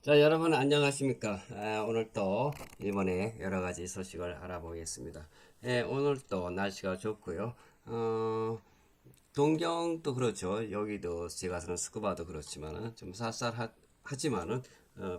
자, 여러분 안녕하십니까? 오늘 또 일본의 여러 가지 소식을 알아보겠습니다. 오늘 또 날씨가 좋고요. 동경도 그렇죠. 여기도 제가 사는 스쿠바도 그렇지만은 좀 쌀쌀하지만은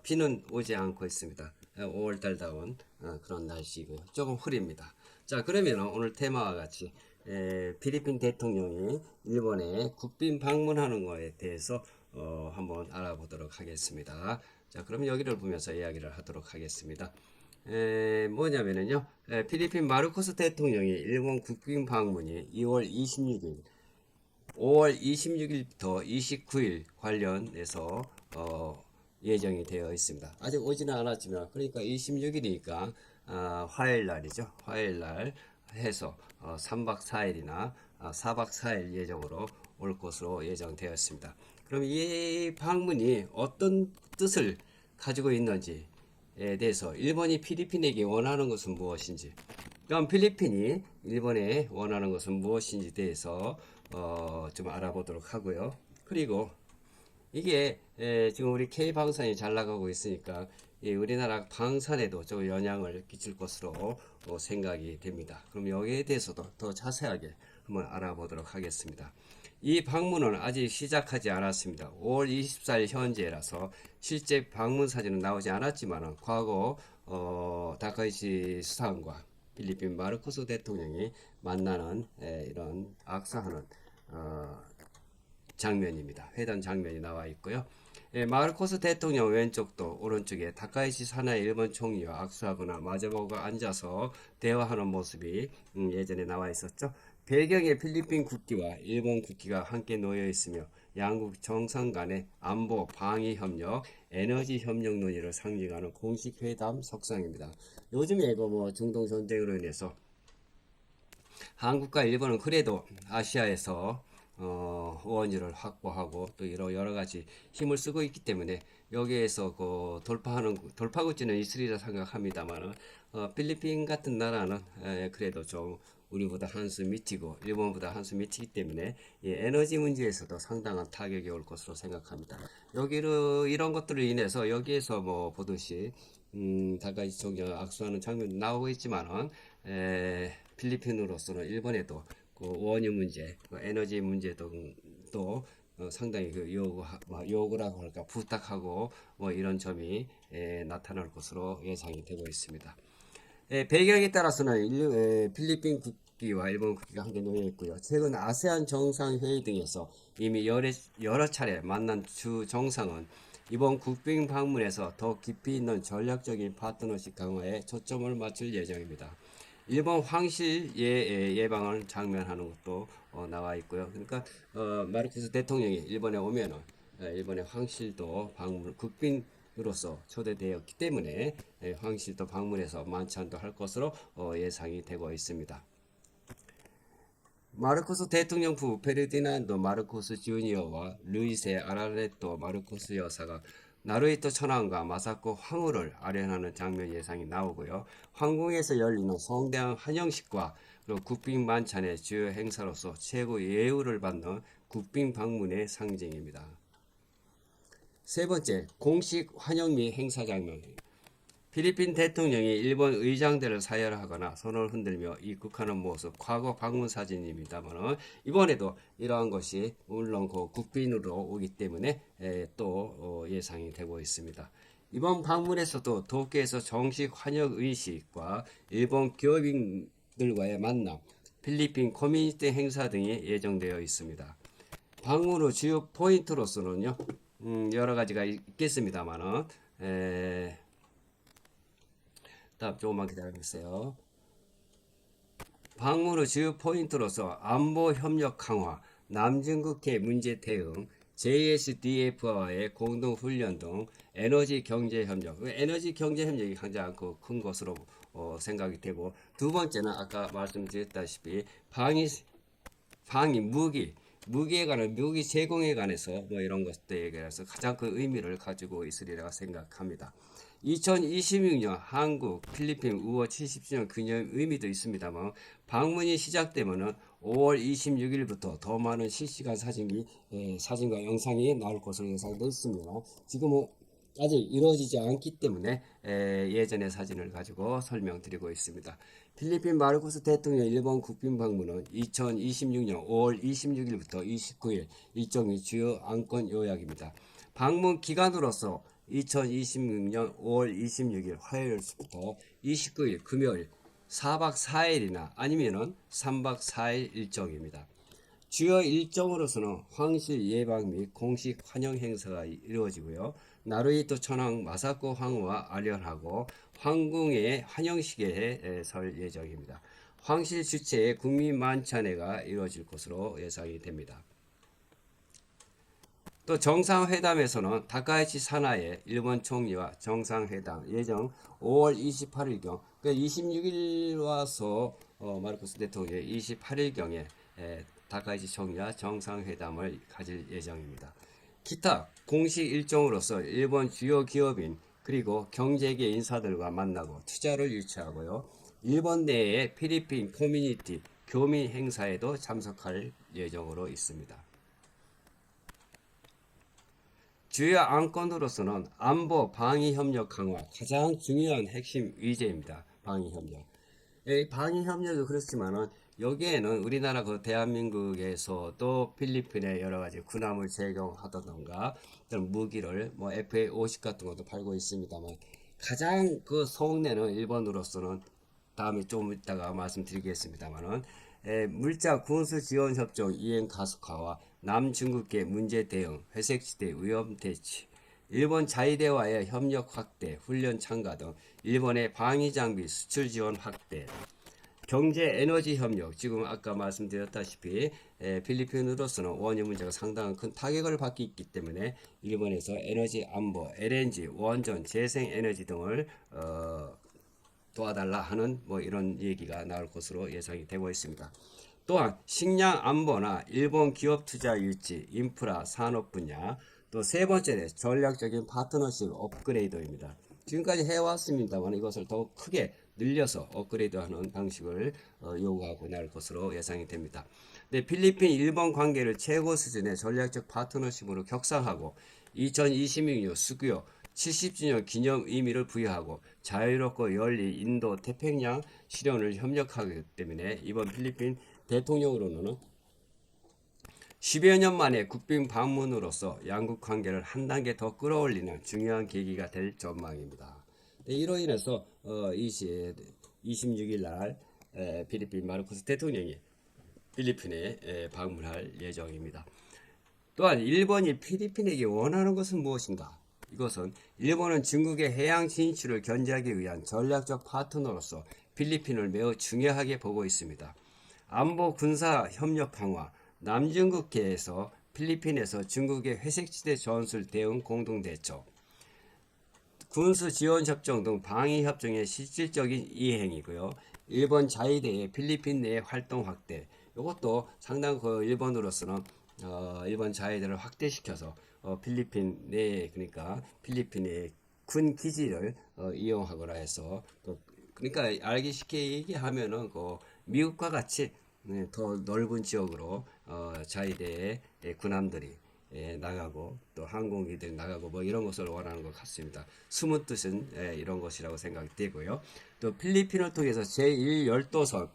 비는 오지 않고 있습니다. 5월달다운 그런 날씨고요. 조금 흐립니다. 자, 그러면 오늘 테마와 같이 필리핀 대통령이 일본에 국빈 방문하는 거에 대해서 한번 알아보도록 하겠습니다. 자, 그럼 여기를 보면서 이야기를 하도록 하겠습니다. 뭐냐면은요, 필리핀 마르코스 대통령이 일본 국빈 방문이 2월 26일, 5월 26일부터 29일 관련해서 예정이 되어 있습니다. 아직 오지는 않았지만, 그러니까 26일이니까 화요일 날이죠. 화요일 날 해서 3박 4일이나 4박 4일 예정으로 올 것으로 예정되었습니다. 그럼 이 방문이 어떤 뜻을 가지고 있는지에 대해서 일본이 필리핀에게 원하는 것은 무엇인지, 그럼 필리핀이 일본에 원하는 것은 무엇인지 대해서 좀 알아보도록 하고요. 그리고 이게 지금 우리 K 방산이 잘 나가고 있으니까 우리나라 방산에도 좀 영향을 끼칠 것으로 생각이 됩니다. 그럼 여기에 대해서도 더 자세하게 한번 알아보도록 하겠습니다. 이 방문은 아직 시작하지 않았습니다. 5월 24일 현재라서 실제 방문 사진은 나오지 않았지만 과거 다카이치 수상과 필리핀 마르코스 대통령이 만나는 이런 악수하는 어, 장면입니다. 회담 장면이 나와 있고요. 마르코스 대통령 왼쪽도 오른쪽에 다카이시 사나이 일본 총리와 악수하거나 마주보고 앉아서 대화하는 모습이 예전에 나와 있었죠. 배경에 필리핀 국기와 일본 국기가 함께 놓여 있으며 양국 정상 간의 안보, 방위 협력, 에너지 협력 논의를 상징하는 공식 회담 석상입니다. 요즘에 뭐 중동 전쟁으로 인해서 한국과 일본은 그래도 아시아에서 원유를 확보하고 또 여러 가지 힘을 쓰고 있기 때문에 여기에서 그 돌파구지는 있으리라 생각합니다만 필리핀 같은 나라는 그래도 좀 우리보다 한 수 밑이고 일본보다 한 수 밑이기 때문에 에너지 문제에서도 상당한 타격이 올 것으로 생각합니다. 여기를 이런 것들을 인해서 여기에서 뭐 보듯이 다가이치 총리가 악수하는 장면도 나오고 있지만은 필리핀으로서는 일본에도 그 원유 문제, 그 에너지 문제도 또 상당히 그 요구라고 할까 부탁하고 뭐 이런 점이 나타날 것으로 예상이 되고 있습니다. 배경에 따라서는 필리핀 국기와 일본 국기가 함께 놓여 있고요. 최근 아세안 정상회의 등에서 이미 여러 차례 만난 주 정상은 이번 국빈 방문에서 더 깊이 있는 전략적인 파트너십 강화에 초점을 맞출 예정입니다. 일본 황실 예방을 장면하는 것도 나와 있고요. 그러니까 마르코스 대통령이 일본에 오면은 일본의 황실도 방문 국빈으로서 초대되었기 때문에 황실도 방문해서 만찬도 할 것으로 예상이 되고 있습니다. 마르코스 대통령 부 페르디난도 마르코스 주니어와 루이세 아라레토 마르코스 여사가 나루히토 천황과 마사코 황후를 아련하는 장면 예상이 나오고요. 황궁에서 열리는 성대한 환영식과 그리고 국빈 만찬의 주요 행사로서 최고 예우를 받는 국빈 방문의 상징입니다. 세 번째, 공식 환영 및 행사 장면. 필리핀 대통령이 일본 의장대를 사열하거나 손을 흔들며 입국하는 모습, 과거 방문 사진입니다만 이번에도 이러한 것이 물론 그 국빈으로 오기 때문에 또 예상이 되고 있습니다. 이번 방문에서도 도쿄에서 정식 환영 의식과 일본 기업인들과의 만남, 필리핀 커뮤니티 행사 등이 예정되어 있습니다. 방문 후 주요 포인트로서는요, 여러 가지가 있겠습니다만은, 다음 조금만 기다려주세요. 방문 후 주요 포인트로서 안보 협력 강화, 남중국해 문제 대응, JSDF와의 공동 훈련 등 에너지 경제 협력, 에너지 경제 협력이 가장 큰 것으로 생각이 되고 두 번째는 아까 말씀드렸다시피 방위 무기에 관한 무기 제공에 관해서 뭐 이런 것들에 대해서 가장 큰 의미를 가지고 있으리라 생각합니다. 2026년 한국 필리핀 우호 70주년 기념 의미도 있습니다만 방문이 시작되면은 5월 26일부터 더 많은 실시간 사진과 영상이 나올 것으로 예상되어 있습니다. 지금은 아직 이루어지지 않기 때문에 예전의 사진을 가지고 설명드리고 있습니다. 필리핀 마르코스 대통령 일본 국빈 방문은 2026년 5월 26일부터 29일 일정 및 주요 안건 요약입니다. 방문 기간으로서 2026년 5월 26일 화요일부터 29일 금요일 4박 4일이나 아니면은 3박 4일 일정입니다. 주요 일정으로서는 황실 예방 및 공식 환영 행사가 이루어지고요. 나루히토 천황 마사코 황후와 아련하고 황궁의 환영식에 설 예정입니다. 황실 주최의 국민 만찬회가 이루어질 것으로 예상이 됩니다. 또 정상회담에서는 다카이치 사나의 일본 총리와 정상회담 예정 5월 28일경, 26일 와서 마르코스 대통령이 28일경에 다카이치 총리와 정상회담을 가질 예정입니다. 기타 공식 일정으로서 일본 주요 기업인 그리고 경제계 인사들과 만나고 투자를 유치하고요. 일본 내의 필리핀 커뮤니티 교민 행사에도 참석할 예정으로 있습니다. 주요 안건으로서는 안보 방위 협력 강화 가장 중요한 핵심 의제입니다. 방위 협력. 방위 협력도 그렇지만은 여기에는 우리나라 그 대한민국에서도 필리핀에 여러 가지 군함을 제공하던가 무기를 뭐 FA-50 같은 것도 팔고 있습니다만 가장 그 속내는 일본으로서는 다음에 좀 이따가 말씀드리겠습니다만은 물자 군수 지원 협정 이행 가속화와 남중국계 문제 대응, 회색지대 위험 대치, 일본 자위대와의 협력 확대, 훈련 참가 등 일본의 방위 장비 수출 지원 확대, 경제 에너지 협력, 지금 아까 말씀드렸다시피 필리핀으로서는 원유 문제가 상당한 큰 타격을 받고 있기 때문에 일본에서 에너지 안보, LNG, 원전, 재생 에너지 등을 도와달라 하는 뭐 이런 얘기가 나올 것으로 예상이 되고 있습니다. 또한 식량 안보나 일본 기업 투자 유치, 인프라 산업 분야, 또 세 번째는 전략적인 파트너십 업그레이드입니다. 지금까지 해왔습니다만 이것을 더욱 크게 늘려서 업그레이드하는 방식을 요구하고 나올 것으로 예상이 됩니다. 네, 필리핀 일본 관계를 최고 수준의 전략적 파트너십으로 격상하고 2026년 수교 70주년 기념 의미를 부여하고 자유롭고 열린 인도 태평양 실현을 협력하기 때문에 이번 필리핀 대통령으로는 10여 년 만에 국빈 방문으로서 양국 관계를 한 단계 더 끌어올리는 중요한 계기가 될 전망입니다. 이로 인해서 26일 날 필리핀 마르코스 대통령이 필리핀에 방문할 예정입니다. 또한 일본이 필리핀에게 원하는 것은 무엇인가? 이것은 일본은 중국의 해양 진출을 견제하기 위한 전략적 파트너로서 필리핀을 매우 중요하게 보고 있습니다. 안보 군사 협력 강화, 남중국해에서 필리핀에서 중국의 회색지대 전술 대응 공동 대처, 군수 지원 협정 등 방위 협정의 실질적인 이행이고요. 일본 자위대의 필리핀 내 활동 확대. 이것도 상당히 그 일본으로서는 일본 자위대를 확대시켜서 필리핀 내 그러니까 필리핀의 군 기지를 이용하거나 해서 그러니까 알기 쉽게 얘기하면은 그 미국과 같이 더 넓은 지역으로 자위대의 군함들이 나가고 또 항공기들 나가고 뭐 이런 것을 원하는 것 같습니다. 숨은 뜻은 이런 것이라고 생각이 되고요. 또 필리핀을 통해서 제1열도선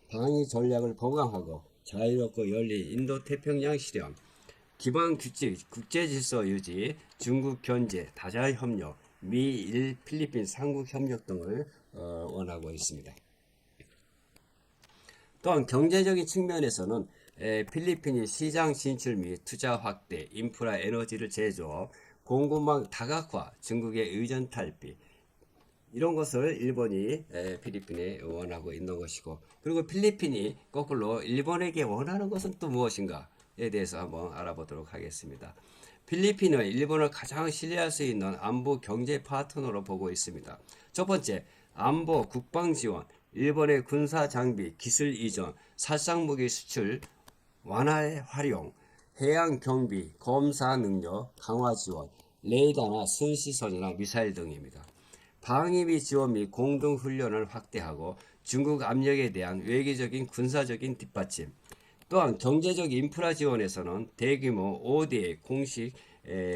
방위 전략을 보강하고 자유롭고 열린 인도 태평양 실현, 기반 규칙, 국제 질서 유지, 중국 견제, 다자 협력, 미일 필리핀 삼국 협력 등을 원하고 있습니다. 또한 경제적인 측면에서는 필리핀이 시장 진출 및 투자 확대, 인프라 에너지를 제조, 공급망 다각화, 중국의 의존 탈피 이런 것을 일본이 필리핀에 원하고 있는 것이고 그리고 필리핀이 거꾸로 일본에게 원하는 것은 또 무엇인가에 대해서 한번 알아보도록 하겠습니다. 필리핀은 일본을 가장 신뢰할 수 있는 안보 경제 파트너로 보고 있습니다. 첫 번째, 안보 국방 지원, 일본의 군사 장비, 기술 이전, 살상무기 수출, 완화의 활용, 해양 경비, 검사 능력, 강화 지원, 레이더나 순시선이나 미사일 등입니다. 방위비 지원 및 공동 훈련을 확대하고 중국 압력에 대한 외교적인 군사적인 뒷받침, 또한 경제적 인프라 지원에서는 대규모 5대 공식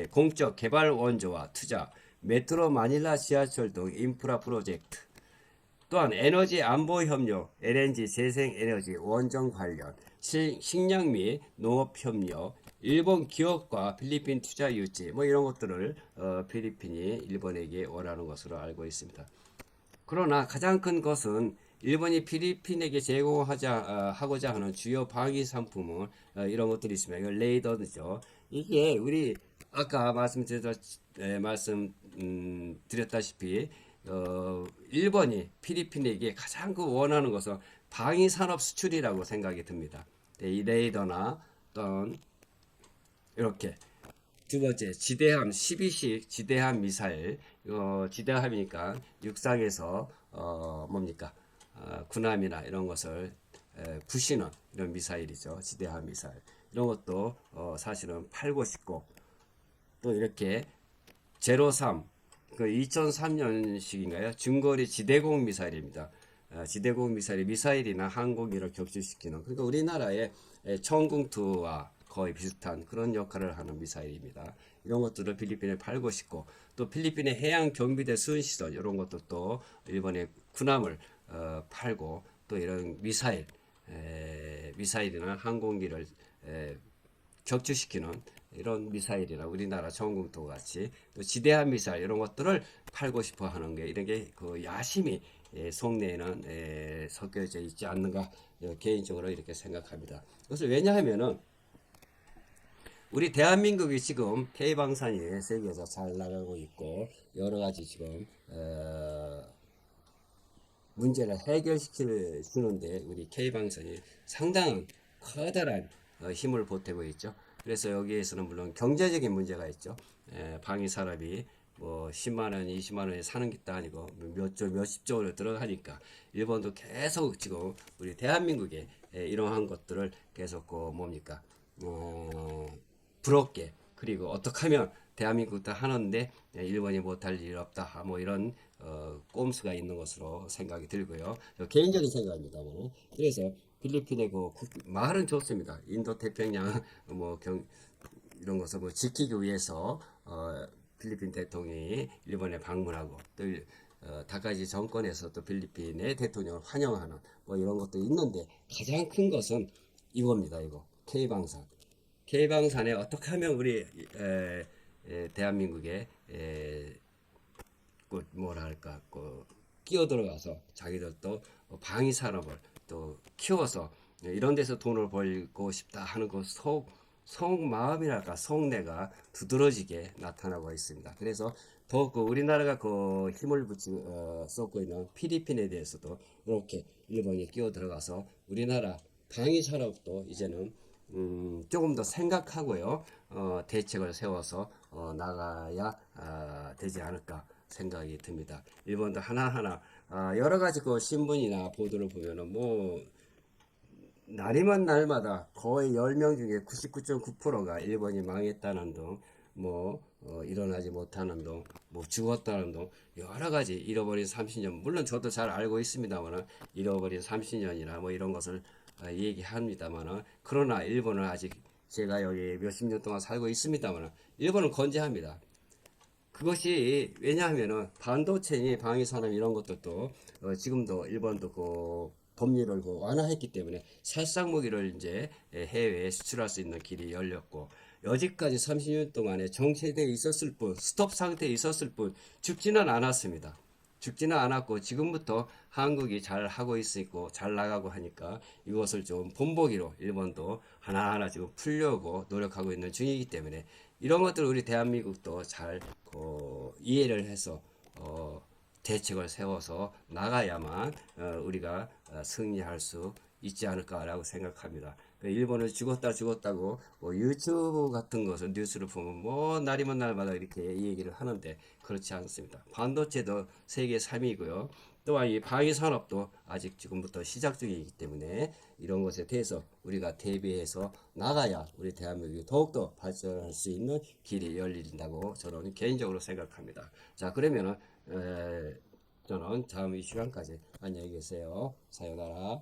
공적 개발 원조와 투자, 메트로 마닐라 지하철 등 인프라 프로젝트, 또한 에너지 안보 협력, LNG 재생에너지 원전 관련, 식량 및 농업 협력, 일본 기업과 필리핀 투자 유치 뭐 이런 것들을 필리핀이 일본에게 원하는 것으로 알고 있습니다. 그러나 가장 큰 것은 일본이 필리핀에게 제공하고자 하는 주요 방위 상품은 이런 것들이 있습니다. 이거 레이더죠. 이게 우리 아까 말씀드렸다시피 일본이 필리핀에게 가장 원하는 것은 방위 산업 수출이라고 생각이 듭니다. 이 레이더나 또는 이렇게 두 번째, 지대함 12식 지대함 미사일. 지대함이니까 육상에서 뭡니까? 군함이나 이런 것을 부시는 이런 미사일이죠. 지대함 미사일. 이런 것도 사실은 팔고 싶고, 또 이렇게 제로3, 그 2003년식인가요? 중거리 지대공 미사일입니다. 지대공 미사일이 미사일이나 항공기를 격추시키는, 그러니까 우리나라의 청궁투와 거의 비슷한 그런 역할을 하는 미사일입니다. 이런 것들을 필리핀에 팔고 싶고, 또 필리핀의 해양 경비대 수은시설 이런 것도 또 일본의 군함을 팔고, 또 이런 미사일이나 항공기를 격추시키는 이런 미사일이나 우리나라 전공도 같이 또 지대함 미사일 이런 것들을 팔고 싶어 하는 게 이런 게 그 야심이 속내에는 섞여져 있지 않는가 개인적으로 이렇게 생각합니다. 그래서 왜냐하면은 우리 대한민국이 지금 K방산이 세계에서 잘 나가고 있고 여러 가지 지금 문제를 해결시키는데 우리 K방산이 상당한 커다란 힘을 보태고 있죠. 그래서 여기에서는 물론 경제적인 문제가 있죠. 방위 산업이 뭐 10만 원, 20만 원에 사는 것도 아니고 몇십 조로 들어가니까 일본도 계속 지금 우리 대한민국에 이러한 것들을 계속 뭡니까 부럽게, 그리고 어떻게 하면 대한민국도 하는데 일본이 못할 일 없다 뭐 이런 꼼수가 있는 것으로 생각이 들고요. 개인적인 생각입니다만, 그래서 필리핀의 그 말은 좋습니다. 인도 태평양 이런 것을 뭐 지키기 위해서 필리핀 대통령이 일본에 방문하고 또 다카이치 정권에서 또 필리핀의 대통령을 환영하는 뭐 이런 것도 있는데 가장 큰 것은 이겁니다. 이거 K방산. K방산에 어떻게 하면 우리 대한민국에 뭐랄까 끼어들어가서 자기들도 방위 산업을 또 키워서 이런 데서 돈을 벌고 싶다 하는 그 속마음이랄까 속내가 두드러지게 나타나고 있습니다. 그래서 더욱 우리나라가 힘을 쏟고 있는 필리핀에 대해서도 이렇게 일본이 끼어들어가서 우리나라 방위 산업도 이제는 조금 더 생각하고요, 대책을 세워서 나가야 되지 않을까 생각이 듭니다. 일본도 하나하나 여러 가지 신문이나 보도를 보면은 뭐 날이면 날마다 거의 10명 중에 99.9%가 일본이 망했다는 등, 일어나지 못하는 등, 죽었다는 등, 여러 가지 잃어버린 30년, 물론 저도 잘 알고 있습니다만, 잃어버린 30년이나 이런 것을 얘기합니다만, 그러나 일본은 아직 제가 여기 몇십 년 동안 살고 있습니다만, 일본은 건재합니다. 그것이 왜냐하면은 반도체니 방위산업 이런 것들도 지금도 일본도 법률을 완화했기 때문에 살상 무기를 이제 해외에 수출할 수 있는 길이 열렸고, 여지까지 30년 동안에 정체되어 있었을 뿐, 스톱 상태에 있었을 뿐 죽지는 않았습니다. 죽지는 않았고 지금부터 한국이 잘 하고 있고 잘 나가고 하니까 이것을 좀 본보기로 일본도 하나하나 지금 풀려고 노력하고 있는 중이기 때문에 이런 것들 우리 대한민국도 잘 이해를 해서 대책을 세워서 나가야만 우리가 승리할 수 있지 않을까라고 생각합니다. 일본은 죽었다고 유튜브 같은 것을 뉴스를 보면 날이면 날마다 이렇게 얘기를 하는데 그렇지 않습니다. 반도체도 세계 3위고요. 또한 이 방위 산업도 아직 지금부터 시작 중이기 때문에 이런 것에 대해서 우리가 대비해서 나가야 우리 대한민국이 더욱더 발전할 수 있는 길이 열린다고 저는 개인적으로 생각합니다. 자, 그러면은 저는 다음 이 시간까지 안녕히 계세요. 사요나라.